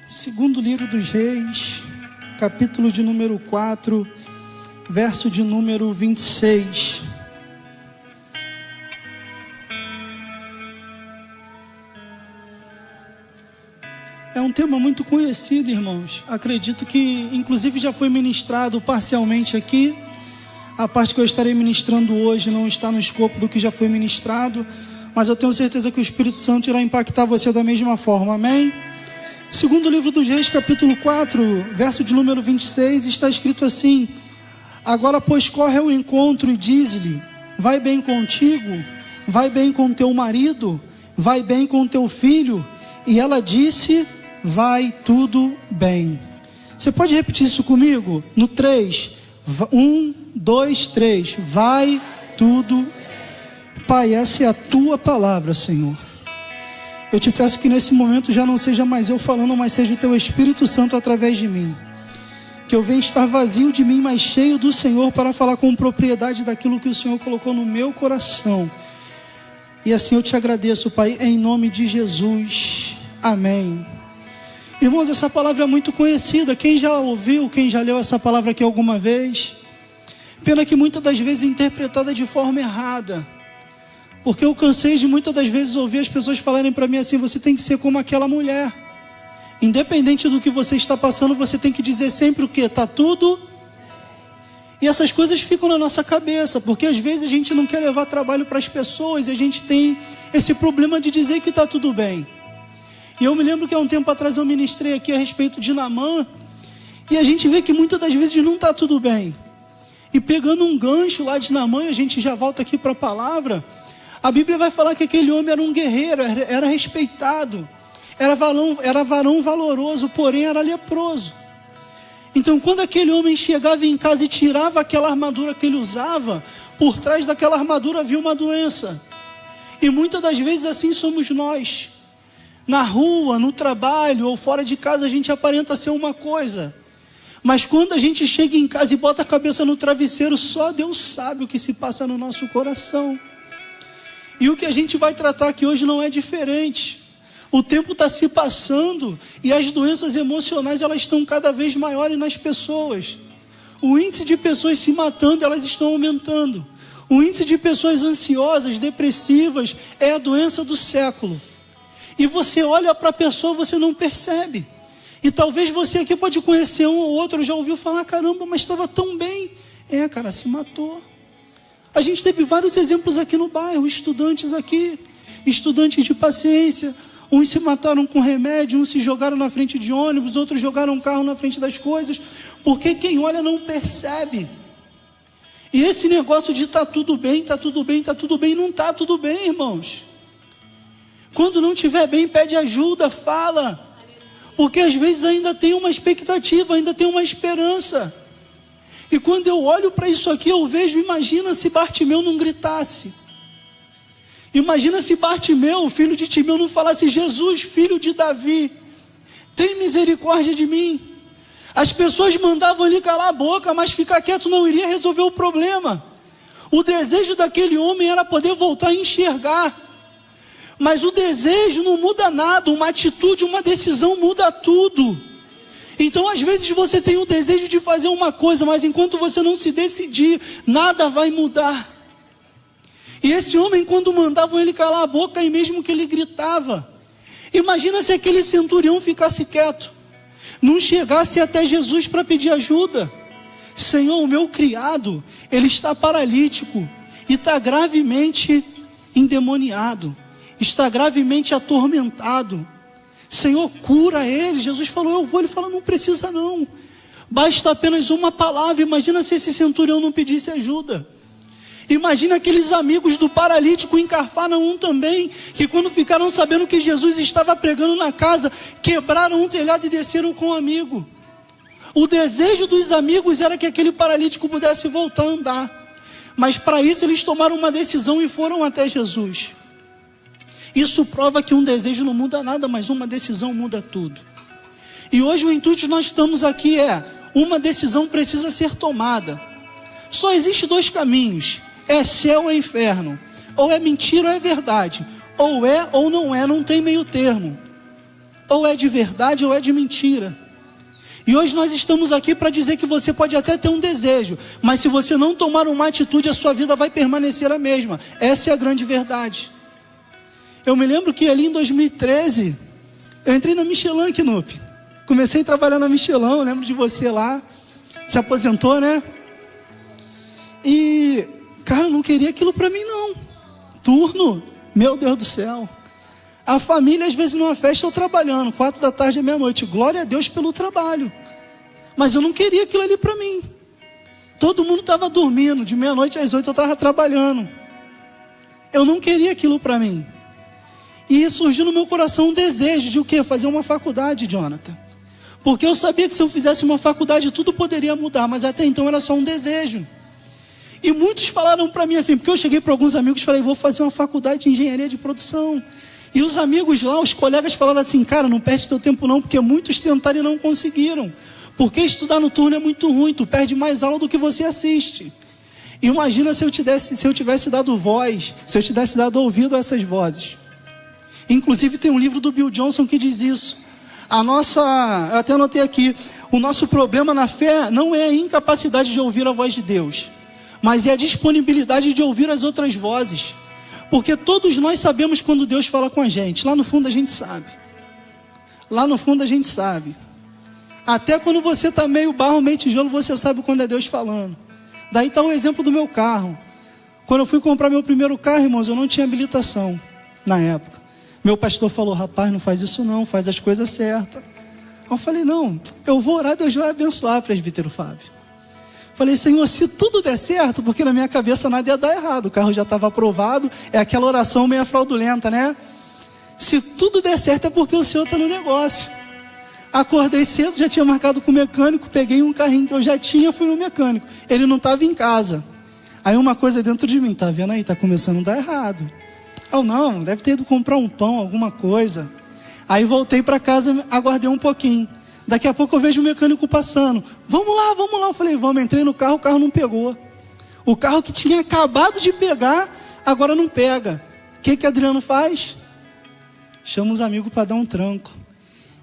Segundo livro dos Reis, capítulo de número 4, verso de número 26. É um tema muito conhecido, irmãos. Acredito que, inclusive, já foi ministrado parcialmente aqui. A parte que eu estarei ministrando hoje não está no escopo do que já foi ministrado, mas eu tenho certeza que o Espírito Santo irá impactar você da mesma forma, amém? Segundo livro dos Reis, capítulo 4, verso de número 26, está escrito assim: agora, pois, corre ao encontro e diz-lhe: vai bem contigo, vai bem com teu marido, vai bem com teu filho. E ela disse: vai tudo bem. Você pode repetir isso comigo? No 3, 1, 2, 3, vai tudo bem. Pai, essa é a tua palavra, Senhor. Eu te peço que nesse momento já não seja mais eu falando, mas seja o teu Espírito Santo através de mim. Que eu venha estar vazio de mim, mas cheio do Senhor, para falar com propriedade daquilo que o Senhor colocou no meu coração. E assim eu te agradeço, Pai, em nome de Jesus. Amém. Irmãos, essa palavra é muito conhecida. Quem já ouviu, quem já leu essa palavra aqui alguma vez? Pena que muitas das vezes é interpretada de forma errada. Porque eu cansei de muitas das vezes ouvir as pessoas falarem para mim assim: você tem que ser como aquela mulher. Independente do que você está passando, você tem que dizer sempre o quê? Está tudo. E essas coisas ficam na nossa cabeça, porque às vezes a gente não quer levar trabalho para as pessoas e a gente tem esse problema de dizer que está tudo bem. E eu me lembro que há um tempo atrás eu ministrei aqui a respeito de Naamã, e a gente vê que muitas das vezes não está tudo bem. E pegando um gancho lá de Naamã, a gente já volta aqui para a palavra. A Bíblia vai falar que aquele homem era um guerreiro, era respeitado, era varão valoroso, porém era leproso. Então, quando aquele homem chegava em casa e tirava aquela armadura que ele usava, por trás daquela armadura havia uma doença. E muitas das vezes assim somos nós. Na rua, no trabalho ou fora de casa, a gente aparenta ser uma coisa. Mas quando a gente chega em casa e bota a cabeça no travesseiro, só Deus sabe o que se passa no nosso coração. E o que a gente vai tratar aqui hoje não é diferente. O tempo está se passando e as doenças emocionais, elas estão cada vez maiores nas pessoas. O índice de pessoas se matando, elas estão aumentando. O índice de pessoas ansiosas, depressivas, é a doença do século. E você olha para a pessoa, você não percebe. E talvez você aqui pode conhecer um ou outro, já ouviu falar: caramba, mas estava tão bem. É, cara, se matou. A gente teve vários exemplos aqui no bairro, estudantes aqui, estudantes de paciência. Uns se mataram com remédio, uns se jogaram na frente de ônibus, outros jogaram um carro na frente das coisas, porque quem olha não percebe. E esse negócio de tá tudo bem, tá tudo bem, tá tudo bem, não tá tudo bem, irmãos. Quando não estiver bem, pede ajuda, fala. Porque às vezes ainda tem uma expectativa, ainda tem uma esperança. E quando eu olho para isso aqui, eu vejo, imagina se Bartimeu não gritasse. Imagina se Bartimeu, filho de Timeu, não falasse: Jesus, filho de Davi, tem misericórdia de mim. As pessoas mandavam ele calar a boca, mas ficar quieto não iria resolver o problema. O desejo daquele homem era poder voltar a enxergar. Mas o desejo não muda nada, uma atitude, uma decisão muda tudo. Então às vezes você tem o desejo de fazer uma coisa, mas enquanto você não se decidir, nada vai mudar. E esse homem, quando mandavam ele calar a boca, e mesmo que ele gritava, imagina se aquele centurião ficasse quieto, não chegasse até Jesus para pedir ajuda. Senhor, o meu criado, ele está paralítico e está gravemente endemoniado, está gravemente atormentado. Senhor, cura ele. Jesus falou: eu vou. Ele falou: não precisa não, basta apenas uma palavra. Imagina se esse centurião não pedisse ajuda. Imagina aqueles amigos do paralítico em Cafarnaum também, que quando ficaram sabendo que Jesus estava pregando na casa, quebraram um telhado e desceram com um amigo. O desejo dos amigos era que aquele paralítico pudesse voltar a andar, mas para isso eles tomaram uma decisão e foram até Jesus. Isso prova que um desejo não muda nada, mas uma decisão muda tudo. E hoje o intuito de nós estamos aqui é: uma decisão precisa ser tomada. Só existe dois caminhos: é céu ou é inferno. Ou é mentira ou é verdade. Ou é ou não é, não tem meio termo. ou é de verdade ou é de mentira. E hoje nós estamos aqui para dizer que você pode até ter um desejo, mas se você não tomar uma atitude, a sua vida vai permanecer a mesma. Essa é a grande verdade. Eu me lembro que ali em 2013, eu entrei na Michelin, Knup. Comecei a trabalhar na Michelin, eu lembro de você lá, se aposentou, né? E, cara, eu não queria aquilo para mim não. Turno, meu Deus do céu. A família, às vezes, numa festa, eu trabalhando, 4 da tarde à meia-noite. Glória a Deus pelo trabalho. Mas eu não queria aquilo ali para mim. Todo mundo estava dormindo, de meia-noite às 8 eu estava trabalhando. Eu não queria aquilo para mim. E surgiu no meu coração um desejo de o quê? Fazer uma faculdade, Jonathan. Porque eu sabia que se eu fizesse uma faculdade, tudo poderia mudar. Mas até então era só um desejo. E muitos falaram para mim assim, porque eu cheguei para alguns amigos e falei, vou fazer uma faculdade de engenharia de produção. E os amigos lá, os colegas falaram assim, cara, não perde teu tempo não, porque muitos tentaram e não conseguiram. Porque estudar no turno é muito ruim, tu perde mais aula do que você assiste. Imagina se eu tivesse dado voz, se eu tivesse dado ouvido a essas vozes. Inclusive tem um livro do Bill Johnson que diz isso. Eu até anotei aqui, o nosso problema na fé não é a incapacidade de ouvir a voz de Deus, mas é a disponibilidade de ouvir as outras vozes. Porque todos nós sabemos quando Deus fala com a gente. Lá no fundo a gente sabe. Lá no fundo a gente sabe. Até quando você está meio barro, meio tijolo, você sabe quando é Deus falando. Daí está o exemplo do meu carro. Quando eu fui comprar meu primeiro carro, irmãos, eu não tinha habilitação na época. Meu pastor falou, rapaz, não faz isso não, faz as coisas certas. Eu falei, não, eu vou orar, Deus vai abençoar, presbítero Fábio. Falei, Senhor, se tudo der certo, porque na minha cabeça nada ia dar errado, o carro já estava aprovado, é aquela oração meio fraudulenta, né? Se tudo der certo é porque o Senhor está no negócio. Acordei cedo, já tinha marcado com o mecânico, peguei um carrinho que eu já tinha, fui no mecânico. Ele não estava em casa. Aí uma coisa dentro de mim, tá vendo aí, tá começando a dar errado. Não, deve ter ido comprar um pão, alguma coisa. Aí voltei para casa, aguardei um pouquinho. Daqui a pouco eu vejo o mecânico passando. Vamos lá. Eu falei, vamos. Entrei no carro, o carro não pegou. O carro que tinha acabado de pegar, agora não pega. O que Adriano faz? Chama os amigos para dar um tranco.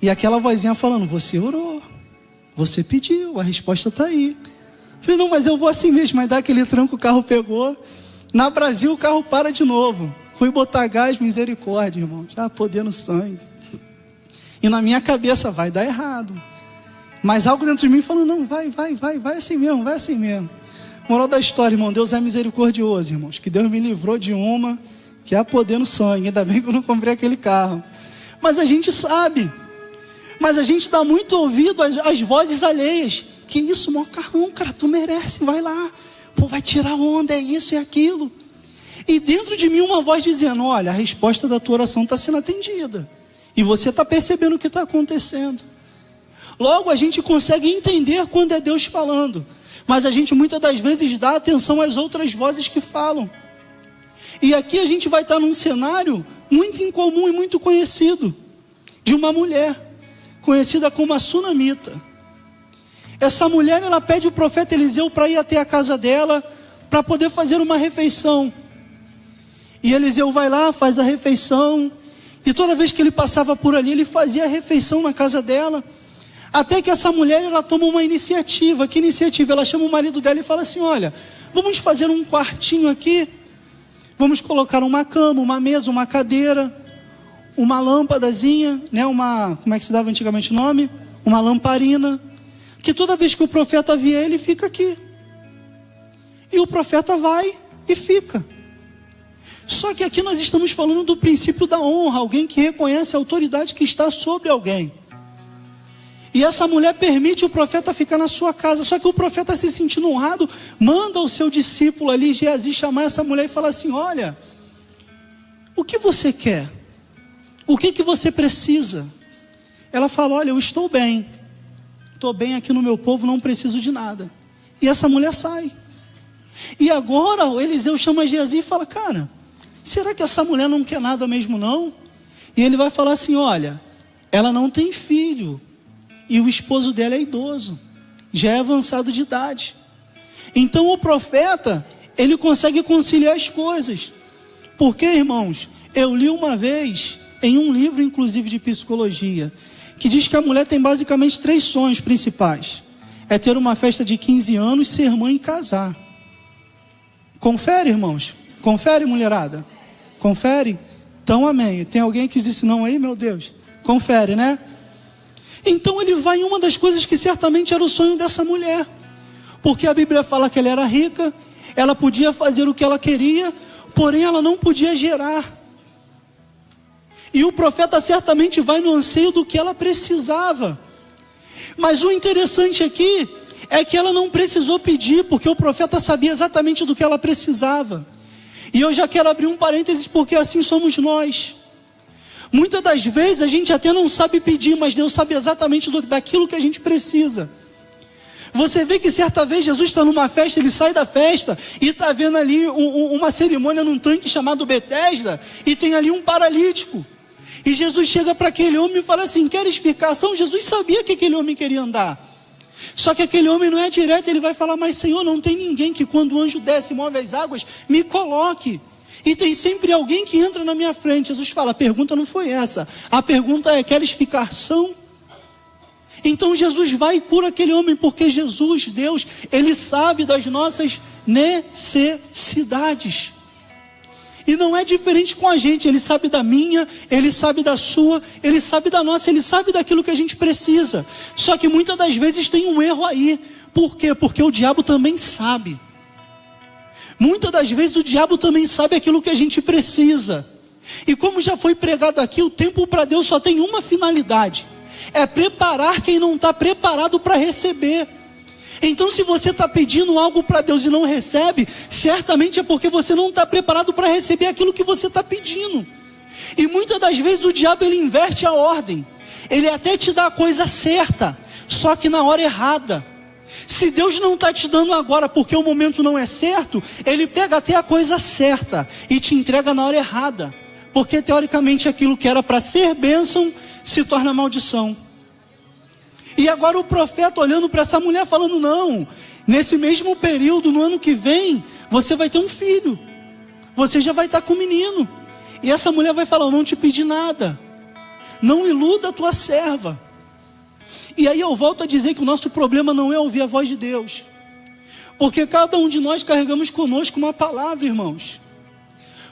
E aquela vozinha falando, você orou, você pediu, a resposta está aí. Falei, não, mas eu vou assim mesmo. Mas dá aquele tranco, o carro pegou. Na Brasil, o carro para de novo. Fui botar gás, misericórdia, irmão. Já podendo sangue. E na minha cabeça, vai dar errado. Mas algo dentro de mim falou, não, vai assim mesmo. Moral da história, irmão, Deus é misericordioso, irmãos. Que Deus me livrou de uma que é podendo sangue. Ainda bem que eu não comprei aquele carro. Mas a gente sabe. Mas a gente dá muito ouvido às vozes alheias. Que isso, maior carrão, cara, tu merece, vai lá. Pô, vai tirar onda, é isso e aquilo. E dentro de mim uma voz dizendo, olha, a resposta da tua oração está sendo atendida. E você está percebendo o que está acontecendo. Logo a gente consegue entender quando é Deus falando. Mas a gente muitas das vezes dá atenção às outras vozes que falam. E aqui a gente vai estar num cenário muito incomum e muito conhecido. De uma mulher, conhecida como a Sunamita. Essa mulher, ela pede o profeta Eliseu para ir até a casa dela, para poder fazer uma refeição. E Eliseu vai lá, faz a refeição. E toda vez que ele passava por ali, ele fazia a refeição na casa dela. Até que essa mulher, ela toma uma iniciativa. Que iniciativa? Ela chama o marido dela e fala assim, olha, vamos fazer um quartinho aqui. Vamos colocar uma cama, uma mesa, uma cadeira, uma lâmpadazinha, né? Como é que se dava antigamente o nome? Uma lamparina. Que toda vez que o profeta vier, ele fica aqui. E o profeta vai e fica. Só que aqui nós estamos falando do princípio da honra, alguém que reconhece a autoridade que está sobre alguém. E essa mulher permite o profeta ficar na sua casa. Só que o profeta, se sentindo honrado, manda o seu discípulo ali, Geazi, chamar essa mulher e falar assim, olha, o que você quer? O que você precisa? Ela fala, olha, eu estou bem aqui no meu povo, não preciso de nada. E essa mulher sai. E agora o Eliseu chama Geazi e fala, cara, será que essa mulher não quer nada mesmo não? E ele vai falar assim, olha, ela não tem filho, e o esposo dela é idoso, já é avançado de idade. Então o profeta, ele consegue conciliar as coisas. Porque, irmãos, eu li uma vez, em um livro, inclusive, de psicologia, que diz que a mulher tem basicamente 3 sonhos principais. É ter uma festa de 15 anos, ser mãe e casar. Confere, irmãos? Confere, mulherada? Confere? Então, amém. Tem alguém que disse não aí, meu Deus? Confere, né? Então ele vai em uma das coisas que certamente era o sonho dessa mulher. Porque a Bíblia fala que ela era rica, ela podia fazer o que ela queria, porém ela não podia gerar. E o profeta certamente vai no anseio do que ela precisava. Mas o interessante aqui é que ela não precisou pedir, porque o profeta sabia exatamente do que ela precisava. E eu já quero abrir um parênteses, porque assim somos nós. Muitas das vezes a gente até não sabe pedir, mas Deus sabe exatamente daquilo que a gente precisa. Você vê que certa vez Jesus está numa festa, ele sai da festa e está vendo ali uma cerimônia num tanque chamado Betesda, e tem ali um paralítico. E Jesus chega para aquele homem e fala assim: queres explicação? Jesus sabia que aquele homem queria andar. Só que aquele homem não é direto, ele vai falar: mas Senhor, não tem ninguém que quando o anjo desce e move as águas, me coloque. E tem sempre alguém que entra na minha frente. Jesus fala: a pergunta não foi essa. A pergunta é: queres ficar são? Então Jesus vai e cura aquele homem, porque Jesus, Deus, Ele sabe das nossas necessidades. E não é diferente com a gente. Ele sabe da minha, Ele sabe da sua, Ele sabe da nossa, Ele sabe daquilo que a gente precisa. Só que muitas das vezes tem um erro aí. Por quê? Porque o diabo também sabe. Muitas das vezes o diabo também sabe aquilo que a gente precisa. E como já foi pregado aqui, o tempo para Deus só tem uma finalidade: é preparar quem não está preparado para receber. Então, se você está pedindo algo para Deus e não recebe, certamente é porque você não está preparado para receber aquilo que você está pedindo. E muitas das vezes o diabo, ele inverte a ordem. Ele até te dá a coisa certa, só que na hora errada. Se Deus não está te dando agora porque o momento não é certo, Ele pega até a coisa certa e te entrega na hora errada. Porque teoricamente aquilo que era para ser bênção se torna maldição. E agora o profeta olhando para essa mulher falando: não, nesse mesmo período, no ano que vem, você vai ter um filho. Você já vai estar com um menino. E essa mulher vai falar: eu não te pedi nada. Não iluda a tua serva. E aí eu volto a dizer que o nosso problema não é ouvir a voz de Deus. Porque cada um de nós carregamos conosco uma palavra, irmãos.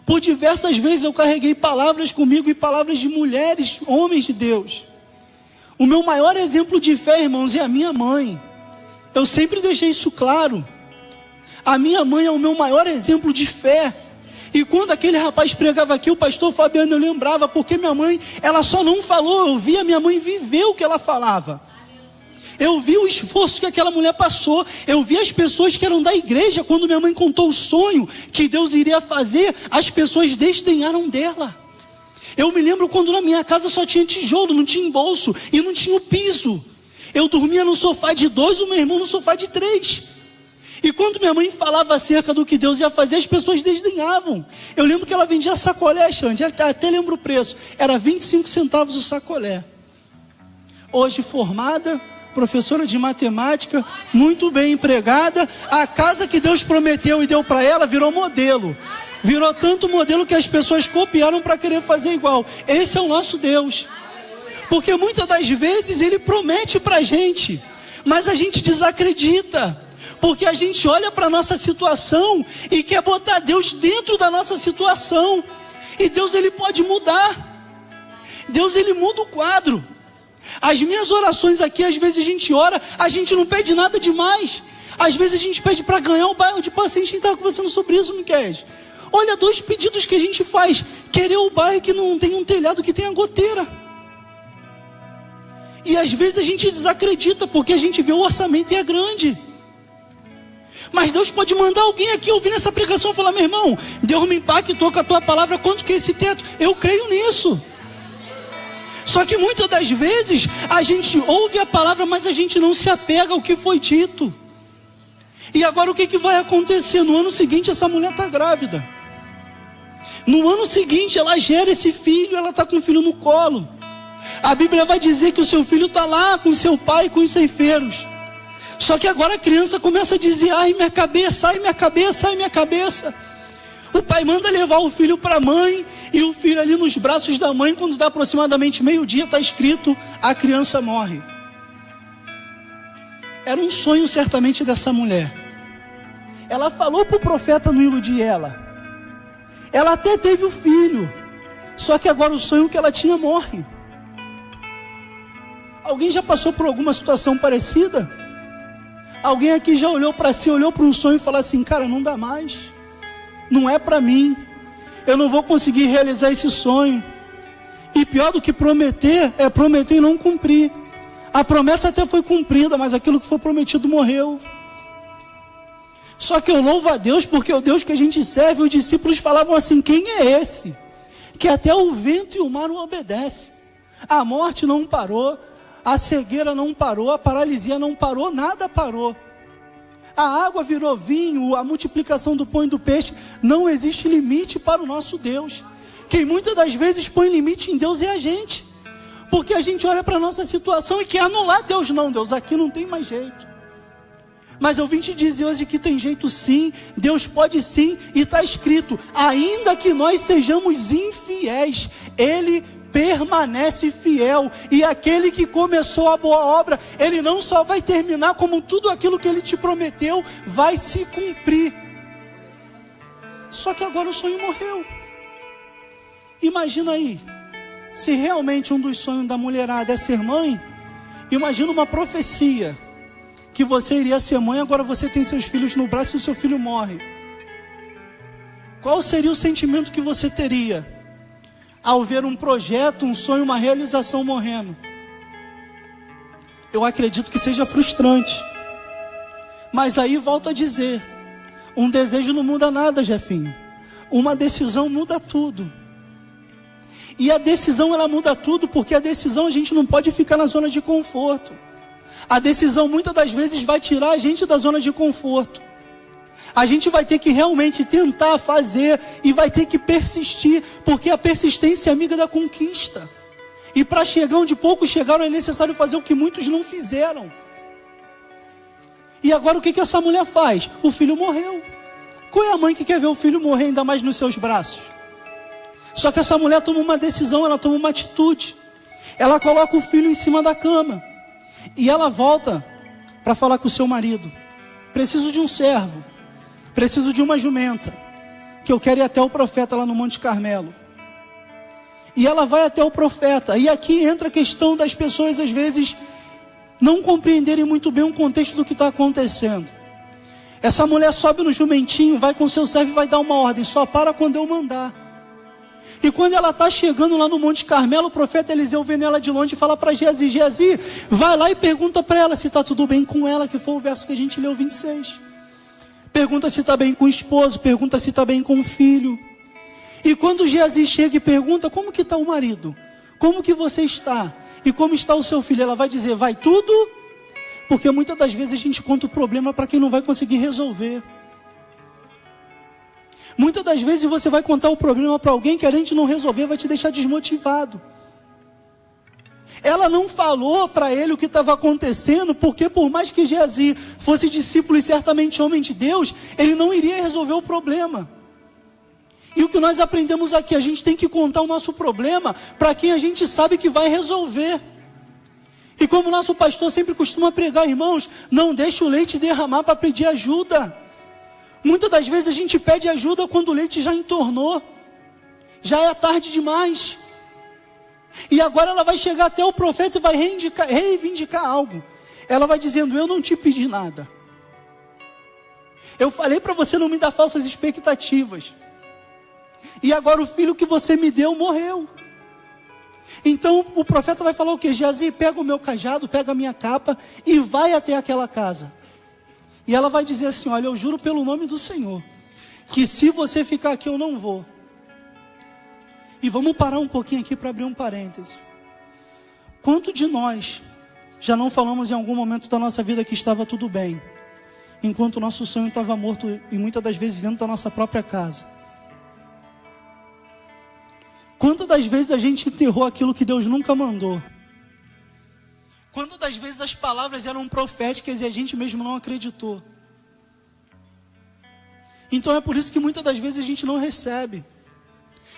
Por diversas vezes eu carreguei palavras comigo e palavras de mulheres, homens de Deus. O meu maior exemplo de fé, irmãos, é a minha mãe. Eu sempre deixei isso claro. A minha mãe é o meu maior exemplo de fé. E quando aquele rapaz pregava aqui, o pastor Fabiano, eu lembrava, porque minha mãe, ela só não falou, eu vi a minha mãe viver o que ela falava. Eu vi o esforço que aquela mulher passou. Eu vi as pessoas que eram da igreja. Quando minha mãe contou o sonho que Deus iria fazer, as pessoas desdenharam dela. Eu me lembro quando na minha casa só tinha tijolo, não tinha bolso e não tinha o piso. Eu dormia no sofá de 2, o meu irmão no sofá de 3. E quando minha mãe falava acerca do que Deus ia fazer, as pessoas desdenhavam. Eu lembro que ela vendia sacolé, Xande, até lembro o preço. Era 25 centavos o sacolé. Hoje formada, professora de matemática, muito bem empregada, a casa que Deus prometeu e deu para ela virou modelo. Virou tanto modelo que as pessoas copiaram para querer fazer igual. Esse é o nosso Deus. Porque muitas das vezes Ele promete para a gente, mas a gente desacredita. Porque a gente olha para a nossa situação e quer botar Deus dentro da nossa situação. E Deus, Ele pode mudar. Deus, Ele muda o quadro. As minhas orações aqui, às vezes a gente ora, a gente não pede nada demais. Às vezes a gente pede para ganhar o bairro de paciente. A gente estava conversando sobre isso, Miquel. Olha, 2 pedidos que a gente faz: querer o bairro que não tem um telhado, que tem a goteira. E às vezes a gente desacredita, porque a gente vê o orçamento e é grande. Mas Deus pode mandar alguém aqui ouvir essa pregação e falar: meu irmão, Deus me impactou com a tua palavra, quanto que é esse teto? Eu creio nisso. Só que muitas das vezes a gente ouve a palavra, mas a gente não se apega ao que foi dito. E agora o que vai acontecer? No ano seguinte essa mulher está grávida. No ano seguinte ela gera esse filho, ela está com o filho no colo. A Bíblia vai dizer que o seu filho está lá com seu pai, com os ceifeiros. Só que agora a criança começa a dizer: ai minha cabeça, ai minha cabeça, ai minha cabeça. O pai manda levar o filho para a mãe, E o filho ali nos braços da mãe, quando dá aproximadamente meio-dia, está escrito: a criança morre. Era um sonho certamente dessa mulher. Ela falou para o profeta não iludir ela. Ela até teve o filho, só que agora o sonho que ela tinha morre. Alguém já passou por alguma situação parecida? Alguém aqui já olhou para si, olhou para um sonho e falou assim: cara, não dá mais, não é para mim, eu não vou conseguir realizar esse sonho. E pior do que prometer, é prometer e não cumprir. A promessa até foi cumprida, mas aquilo que foi prometido morreu. Só que eu louvo a Deus, porque o Deus que a gente serve, os discípulos falavam assim: quem é esse? Que até o vento e o mar não obedecem. A morte não parou, a cegueira não parou, a paralisia não parou, nada parou. A água virou vinho, a multiplicação do pão e do peixe. Não existe limite para o nosso Deus. Quem muitas das vezes põe limite em Deus é a gente. Porque a gente olha para a nossa situação e quer anular Deus. Não, Deus, aqui não tem mais jeito. Mas eu vim te dizer hoje que tem jeito sim, Deus pode sim, e está escrito: ainda que nós sejamos infiéis, Ele permanece fiel, e aquele que começou a boa obra, Ele não só vai terminar, como tudo aquilo que Ele te prometeu vai se cumprir. Só que agora o sonho morreu. Imagina aí, se realmente um dos sonhos da mulherada é ser mãe, imagina uma profecia, que você iria ser mãe, agora você tem seus filhos no braço e o seu filho morre. Qual seria o sentimento que você teria ao ver um projeto, um sonho, uma realização morrendo? Eu acredito que seja frustrante. Mas aí volto a dizer, um desejo não muda nada, Jefinho. Uma decisão muda tudo. E a decisão, ela muda tudo, porque a decisão a gente não pode ficar na zona de conforto. A decisão muitas das vezes vai tirar a gente da zona de conforto. A gente vai ter que realmente tentar fazer e vai ter que persistir, porque a persistência é amiga da conquista. E para chegar onde poucos chegaram é necessário fazer o que muitos não fizeram. E agora o que essa mulher faz? O filho morreu. Qual é a mãe que quer ver o filho morrer, ainda mais nos seus braços? Só que essa mulher toma uma decisão, ela toma uma atitude. Ela coloca o filho em cima da cama. E ela volta para falar com o seu marido: preciso de um servo, preciso de uma jumenta, que eu quero ir até o profeta lá no Monte Carmelo. E ela vai até o profeta. E aqui entra a questão das pessoas às vezes não compreenderem muito bem o contexto do que está acontecendo. Essa mulher sobe no jumentinho, vai com seu servo e vai dar uma ordem: só para quando eu mandar. E quando ela está chegando lá no Monte Carmelo, o profeta Eliseu vê ela de longe e fala para Geazi: Geazi, vai lá e pergunta para ela se está tudo bem com ela, que foi o verso que a gente leu, 26. Pergunta se está bem com o esposo, pergunta se está bem com o filho. E quando Geazi chega e pergunta: como que está o marido? Como que você está? E como está o seu filho? Ela vai dizer: vai tudo? Porque muitas das vezes a gente conta o problema para quem não vai conseguir resolver. Muitas das vezes você vai contar o problema para alguém que a gente não resolver, vai te deixar desmotivado. Ela não falou para ele o que estava acontecendo, porque por mais que Geazi fosse discípulo e certamente homem de Deus, ele não iria resolver o problema. E o que nós aprendemos aqui, a gente tem que contar o nosso problema para quem a gente sabe que vai resolver. E como o nosso pastor sempre costuma pregar, irmãos, não deixe o leite derramar para pedir ajuda. Muitas das vezes a gente pede ajuda quando o leite já entornou, já é tarde demais. E agora ela vai chegar até o profeta e vai reivindicar algo. Ela vai dizendo: eu não te pedi nada. Eu falei para você não me dar falsas expectativas. E agora o filho que você me deu morreu. Então o profeta vai falar o quê? Geazi, pega o meu cajado, pega a minha capa e vai até aquela casa. E ela vai dizer assim: olha, eu juro pelo nome do Senhor, que se você ficar aqui eu não vou. E vamos parar um pouquinho aqui para abrir um parêntese. Quanto de nós já não falamos em algum momento da nossa vida que estava tudo bem, enquanto o nosso sonho estava morto e muitas das vezes dentro da nossa própria casa? Quantas das vezes a gente enterrou aquilo que Deus nunca mandou? Quantas das vezes as palavras eram proféticas e a gente mesmo não acreditou? Então é por isso que muitas das vezes a gente não recebe.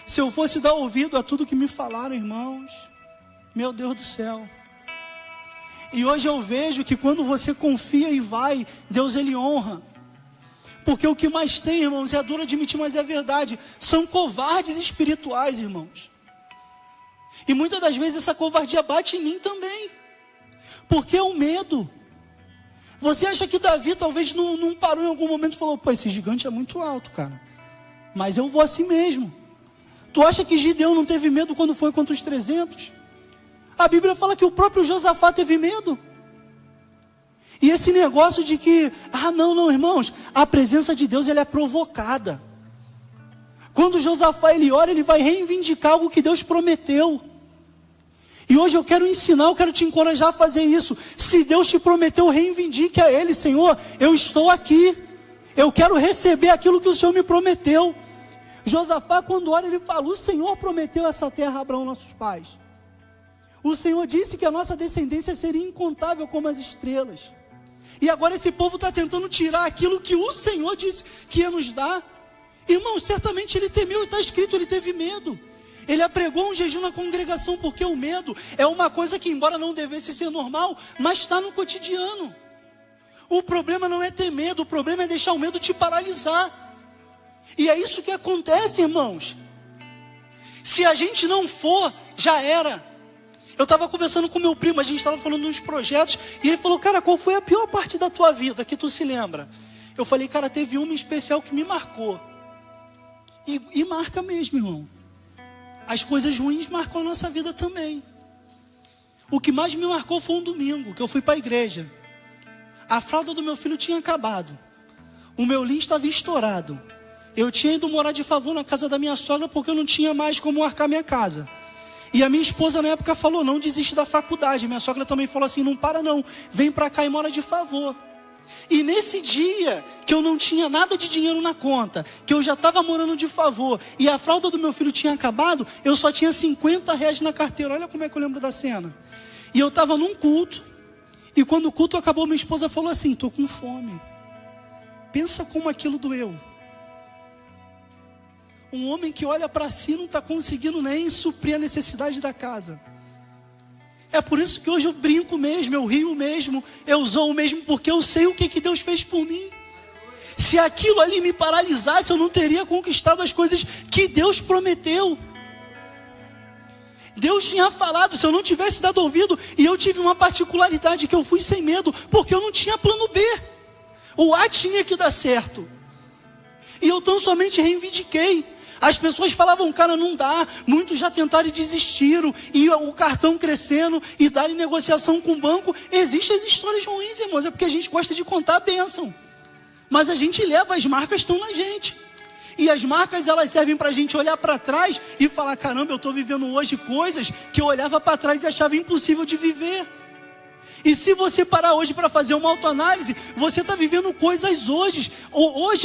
Se eu fosse dar ouvido a tudo que me falaram, irmãos, meu Deus do céu. E hoje eu vejo que quando você confia e vai, Deus ele honra. Porque o que mais tem, irmãos, é duro admitir, mas é verdade, são covardes espirituais, irmãos. E muitas das vezes essa covardia bate em mim também. Porque é o medo. Você acha que Davi talvez não parou em algum momento e falou, pô, esse gigante é muito alto, cara. Mas eu vou assim mesmo. Tu acha que Gideão não teve medo quando foi contra os 300? A Bíblia fala que o próprio Josafá teve medo. E esse negócio de que, não, irmãos, a presença de Deus ela é provocada. Quando Josafá ele ora, ele vai reivindicar algo que Deus prometeu. E hoje eu quero ensinar, eu quero te encorajar a fazer isso. Se Deus te prometeu, reivindique a Ele. Senhor, eu estou aqui. Eu quero receber aquilo que o Senhor me prometeu. Josafá, quando ora, ele fala, o Senhor prometeu essa terra a Abraão, nossos pais. O Senhor disse que a nossa descendência seria incontável como as estrelas. E agora esse povo está tentando tirar aquilo que o Senhor disse que ia nos dar. Irmão, certamente ele temeu, e está escrito, ele teve medo. Ele apregou um jejum na congregação, porque o medo é uma coisa que, embora não devesse ser normal, mas está no cotidiano. O problema não é ter medo, o problema é deixar o medo te paralisar. E é isso que acontece, irmãos. Se a gente não for, já era. Eu estava conversando com meu primo, a gente estava falando de uns projetos, e ele falou, cara, qual foi a pior parte da tua vida que tu se lembra? Eu falei, cara, teve uma especial que me marcou. E marca mesmo, irmão. As coisas ruins marcam a nossa vida também. O que mais me marcou foi um domingo, que eu fui para a igreja. A fralda do meu filho tinha acabado. O meu lins estava estourado. Eu tinha ido morar de favor na casa da minha sogra, porque eu não tinha mais como arcar minha casa. E a minha esposa na época falou, não desiste da faculdade. Minha sogra também falou assim, não para não, vem para cá e mora de favor. E nesse dia, que eu não tinha nada de dinheiro na conta, que eu já estava morando de favor, e a fralda do meu filho tinha acabado, eu só tinha R$50 na carteira. Olha como é que eu lembro da cena. E eu estava num culto, e quando o culto acabou, minha esposa falou assim, estou com fome. Pensa como aquilo doeu. Um homem que olha para si não está conseguindo nem suprir a necessidade da casa. É por isso que hoje eu brinco mesmo, eu rio mesmo, eu zoo mesmo, porque eu sei o que Deus fez por mim. Se aquilo ali me paralisasse, eu não teria conquistado as coisas que Deus prometeu. Deus tinha falado, se eu não tivesse dado ouvido, e eu tive uma particularidade que eu fui sem medo, porque eu não tinha plano B. O A tinha que dar certo. E eu tão somente reivindiquei. As pessoas falavam, cara, não dá. Muitos já tentaram e desistiram. E o cartão crescendo e dar em negociação com o banco. Existem as histórias ruins, irmãos. É porque a gente gosta de contar a bênção. Mas a gente leva, as marcas estão na gente. E as marcas, elas servem para a gente olhar para trás e falar, caramba, eu estou vivendo hoje coisas que eu olhava para trás e achava impossível de viver. E se você parar hoje para fazer uma autoanálise, você está vivendo coisas hoje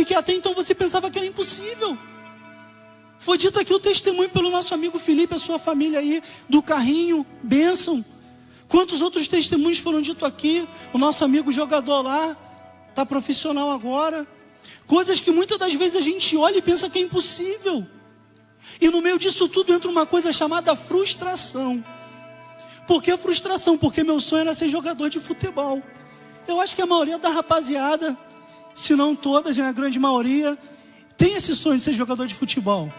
que até então você pensava que era impossível. Foi dito aqui o testemunho pelo nosso amigo Felipe, a sua família aí, do carrinho, bênção. Quantos outros testemunhos foram ditos aqui? O nosso amigo jogador lá, está profissional agora. Coisas que muitas das vezes a gente olha e pensa que é impossível. E no meio disso tudo entra uma coisa chamada frustração. Por que frustração? Porque meu sonho era ser jogador de futebol. Eu acho que a maioria da rapaziada, se não todas, a grande maioria, tem esse sonho de ser jogador de futebol.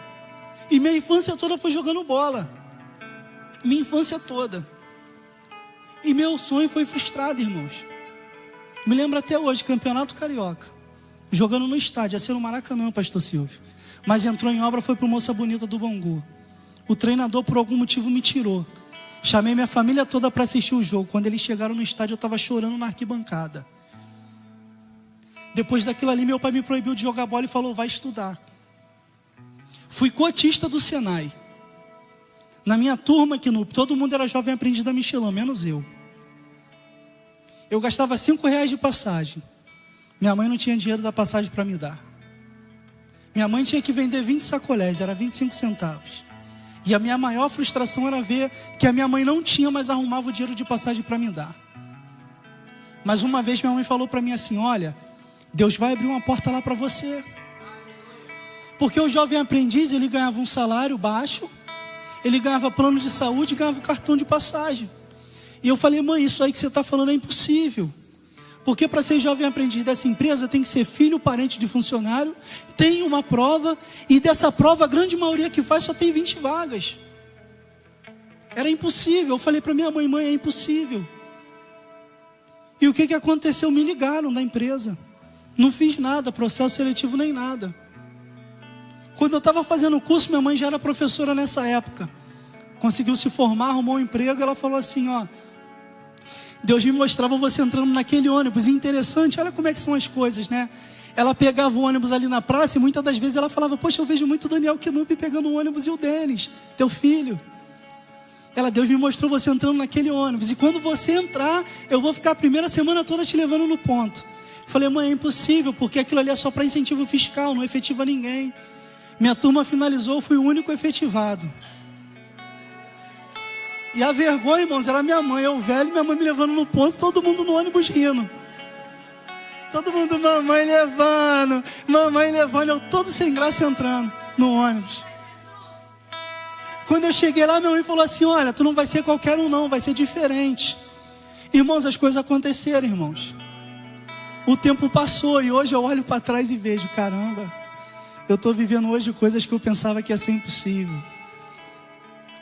E minha infância toda foi jogando bola. Minha infância toda. E meu sonho foi frustrado, irmãos. Me lembro até hoje, Campeonato Carioca. Jogando no estádio, ia ser no Maracanã, pastor Silvio. Mas entrou em obra, foi pro Moça Bonita do Bangu. O treinador, por algum motivo, me tirou. Chamei minha família toda para assistir o jogo. Quando eles chegaram no estádio, eu estava chorando na arquibancada. Depois daquilo ali, meu pai me proibiu de jogar bola e falou, vai estudar. Fui cotista do Senai. Na minha turma, que todo mundo era jovem aprendiz da Michelin, menos eu. Eu gastava R$5 de passagem. Minha mãe não tinha dinheiro da passagem para me dar. Minha mãe tinha que vender 20 sacolés, era 25 centavos. E a minha maior frustração era ver que a minha mãe não tinha, mas arrumava o dinheiro de passagem para me dar. Mas uma vez minha mãe falou para mim assim, olha, Deus vai abrir uma porta lá para você. Porque o jovem aprendiz, ele ganhava um salário baixo, ele ganhava plano de saúde, ganhava cartão de passagem. E eu falei, mãe, isso aí que você está falando é impossível. Porque para ser jovem aprendiz dessa empresa tem que ser filho, parente de funcionário, tem uma prova, e dessa prova a grande maioria que faz só tem 20 vagas. Era impossível. Eu falei para minha mãe, mãe, é impossível. E o que aconteceu? Me ligaram da empresa. Não fiz nada, processo seletivo nem nada. Quando eu estava fazendo o curso, minha mãe já era professora nessa época. Conseguiu se formar, arrumou um emprego, ela falou assim, ó, Deus me mostrava você entrando naquele ônibus. E interessante, olha como é que são as coisas, né? Ela pegava o ônibus ali na praça e muitas das vezes ela falava, poxa, eu vejo muito o Daniel Knupp pegando o ônibus e o Denis, teu filho. Deus me mostrou você entrando naquele ônibus. E quando você entrar, eu vou ficar a primeira semana toda te levando no ponto. Falei, mãe, é impossível, porque aquilo ali é só para incentivo fiscal, não efetiva ninguém. Minha turma finalizou, eu fui o único efetivado. E a vergonha, irmãos, era minha mãe, eu velho, minha mãe me levando no ponto, todo mundo no ônibus rindo. Todo mundo, mamãe levando, eu todo sem graça entrando no ônibus. Quando eu cheguei lá, minha mãe falou assim, olha, tu não vai ser qualquer um não, vai ser diferente. Irmãos, as coisas aconteceram, irmãos. O tempo passou e hoje eu olho para trás e vejo, caramba, eu estou vivendo hoje coisas que eu pensava que ia ser impossível.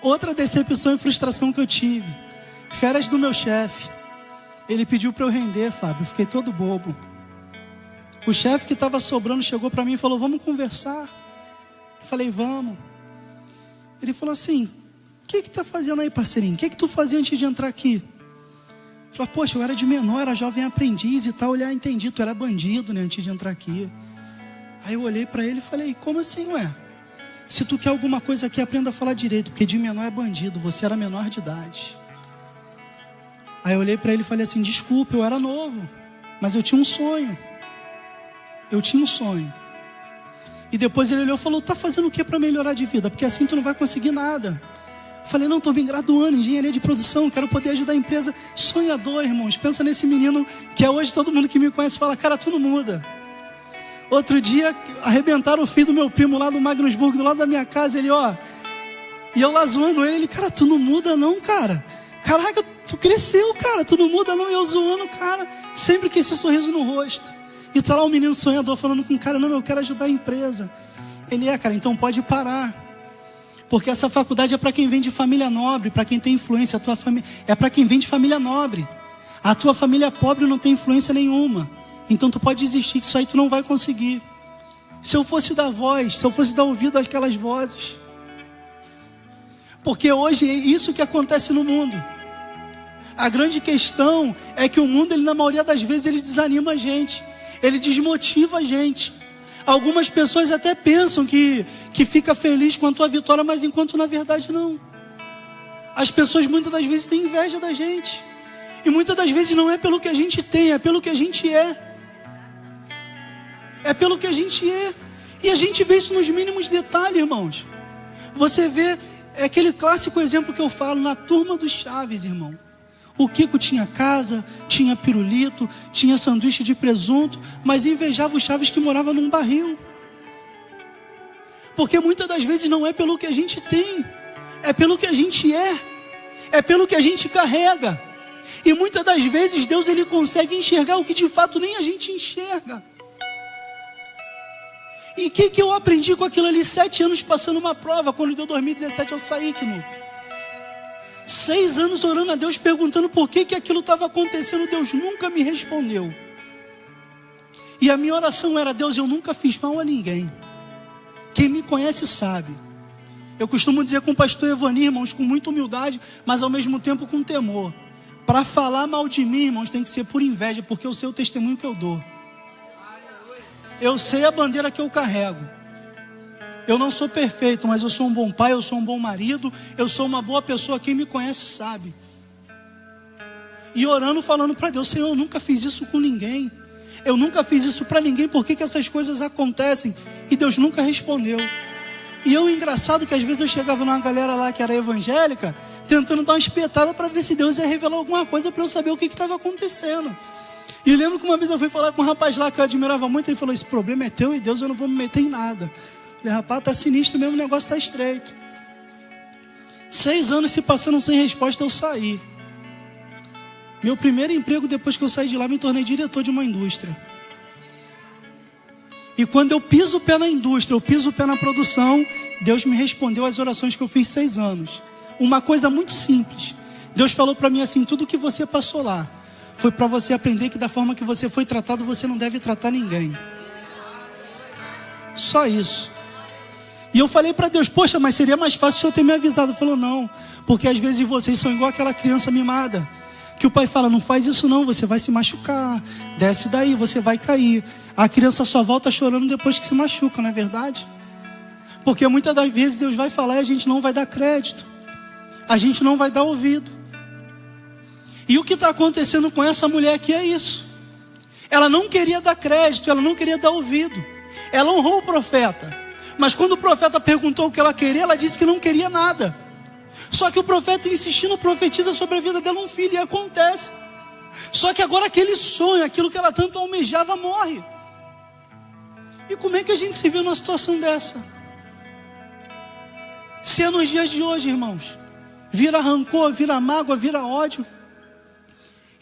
Outra decepção e frustração que eu tive, férias do meu chefe. Ele pediu para eu render, Fábio, eu fiquei todo bobo. O chefe que estava sobrando chegou para mim e falou, vamos conversar. Eu falei, vamos. Ele falou assim, o que está fazendo aí, parceirinho? O que tu fazia antes de entrar aqui? Eu falei, poxa, eu era de menor, era jovem aprendiz e tal. Olhar, entendi, tu era bandido, né, antes de entrar aqui. Aí eu olhei para ele e falei, como assim, ué? Se tu quer alguma coisa aqui, aprenda a falar direito, porque de menor é bandido, você era menor de idade. Aí eu olhei para ele e falei assim, desculpa, eu era novo, mas eu tinha um sonho. E depois ele olhou e falou, tá fazendo o que para melhorar de vida? Porque assim tu não vai conseguir nada. Eu falei, não, estou me graduando em engenharia de produção, quero poder ajudar a empresa. Sonhador, irmãos, pensa nesse menino que é hoje todo mundo que me conhece fala, cara, tu não muda. Outro dia, arrebentaram o filho do meu primo lá do Magnusburgo, do lado da minha casa, ele, ó, e eu lá zoando ele, cara, tu não muda não, cara. Caraca, tu cresceu, cara, tu não muda não. E eu zoando, cara, sempre com esse sorriso no rosto. E tá lá um menino sonhador falando com o cara, não, eu quero ajudar a empresa. Ele cara, então pode parar. Porque essa faculdade é para quem vem de família nobre, para quem tem influência. A tua família é para quem vem de família nobre. A tua família pobre não tem influência nenhuma. Então tu pode desistir, que isso aí tu não vai conseguir. Se eu fosse dar voz, se eu fosse dar ouvido àquelas vozes. Porque hoje é isso que acontece no mundo. A grande questão é que o mundo, ele, na maioria das vezes, ele desanima a gente. Ele desmotiva a gente. Algumas pessoas até pensam que fica feliz com a tua vitória, mas enquanto na verdade não. As pessoas muitas das vezes têm inveja da gente. E muitas das vezes não é pelo que a gente tem, é pelo que a gente é. É pelo que a gente é. E a gente vê isso nos mínimos detalhes, irmãos. Você vê, é aquele clássico exemplo que eu falo na turma dos Chaves, irmão. O Kiko tinha casa, tinha pirulito, tinha sanduíche de presunto, mas invejava o Chaves que morava num barril. Porque muitas das vezes não é pelo que a gente tem, é pelo que a gente é pelo que a gente carrega. E muitas das vezes Deus, ele consegue enxergar o que de fato nem a gente enxerga. E o que eu aprendi com aquilo ali? 7 anos passando uma prova. Quando deu 2017 eu saí, Knupp. 6 anos orando a Deus, perguntando por que aquilo estava acontecendo. Deus nunca me respondeu. E a minha oração era, Deus, eu nunca fiz mal a ninguém. Quem me conhece sabe. Eu costumo dizer com o pastor Evani, irmãos, com muita humildade, mas ao mesmo tempo com temor. Para falar mal de mim, irmãos, tem que ser por inveja, porque eu sei o testemunho que eu dou. Eu sei a bandeira que eu carrego. Eu não sou perfeito, mas eu sou um bom pai, eu sou um bom marido, eu sou uma boa pessoa, quem me conhece sabe. E orando, falando para Deus, Senhor, eu nunca fiz isso com ninguém. Eu nunca fiz isso para ninguém, por que essas coisas acontecem? E Deus nunca respondeu. E eu, engraçado que às vezes eu chegava numa galera lá que era evangélica, tentando dar uma espetada para ver se Deus ia revelar alguma coisa para eu saber o que estava acontecendo. E lembro que uma vez eu fui falar com um rapaz lá que eu admirava muito, ele falou, esse problema é teu e Deus, eu não vou me meter em nada. Falei, rapaz, tá sinistro mesmo, o negócio tá estreito. 6 anos se passando sem resposta, eu saí. Meu primeiro emprego, depois que eu saí de lá, me tornei diretor de uma indústria. E quando eu piso o pé na indústria, eu piso o pé na produção, Deus me respondeu às orações que eu fiz 6 anos. Uma coisa muito simples. Deus falou para mim assim, tudo que você passou lá, foi para você aprender que da forma que você foi tratado, você não deve tratar ninguém. Só isso. E eu falei para Deus, poxa, mas seria mais fácil o Senhor ter me avisado. Ele falou, não, porque às vezes vocês são igual aquela criança mimada, que o pai fala, não faz isso não, você vai se machucar, desce daí, você vai cair. A criança só volta chorando depois que se machuca, não é verdade? Porque muitas das vezes Deus vai falar e a gente não vai dar crédito, a gente não vai dar ouvido. E o que está acontecendo com essa mulher aqui é isso. Ela não queria dar crédito, ela não queria dar ouvido. Ela honrou o profeta, mas quando o profeta perguntou o que ela queria, ela disse que não queria nada. Só que o profeta insistindo profetiza sobre a vida dela um filho, e acontece. Só que agora aquele sonho, aquilo que ela tanto almejava, morre. E como é que a gente se viu numa situação dessa? Se é nos dias de hoje, irmãos, vira rancor, vira mágoa, vira ódio.